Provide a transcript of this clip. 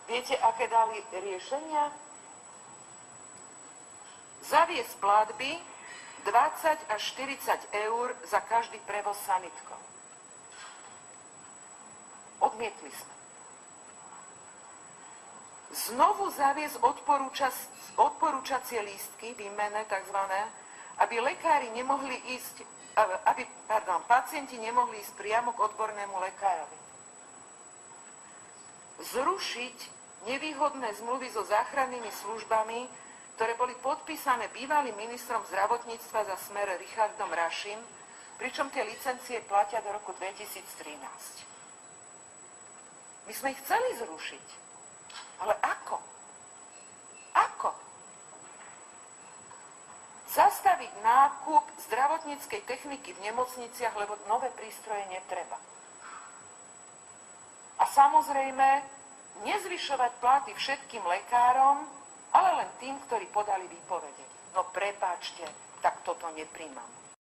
Viete, aké dali riešenia? Zaviesť platby 20 až 40 eur za každý prevoz sanitkou. Odmietli sme. Znovu zaviesť odporúčacie lístky, výmenné takzvané, aby lekári nemohli ísť, pacienti nemohli ísť priamo k odbornému lekárovi. Zrušiť nevýhodné zmluvy so záchrannými službami, ktoré boli podpísané bývalým ministrom zdravotníctva za Smer Richardom Rašim, pričom tie licencie platia do roku 2013. My sme ich chceli zrušiť. Ale ako? Ako? Zastaviť nákup zdravotníckej techniky v nemocniciach, lebo nové prístroje netreba. A samozrejme, nezvyšovať platy všetkým lekárom, ale len tým, ktorí podali výpovede. No prepáčte, tak toto nepríjmam.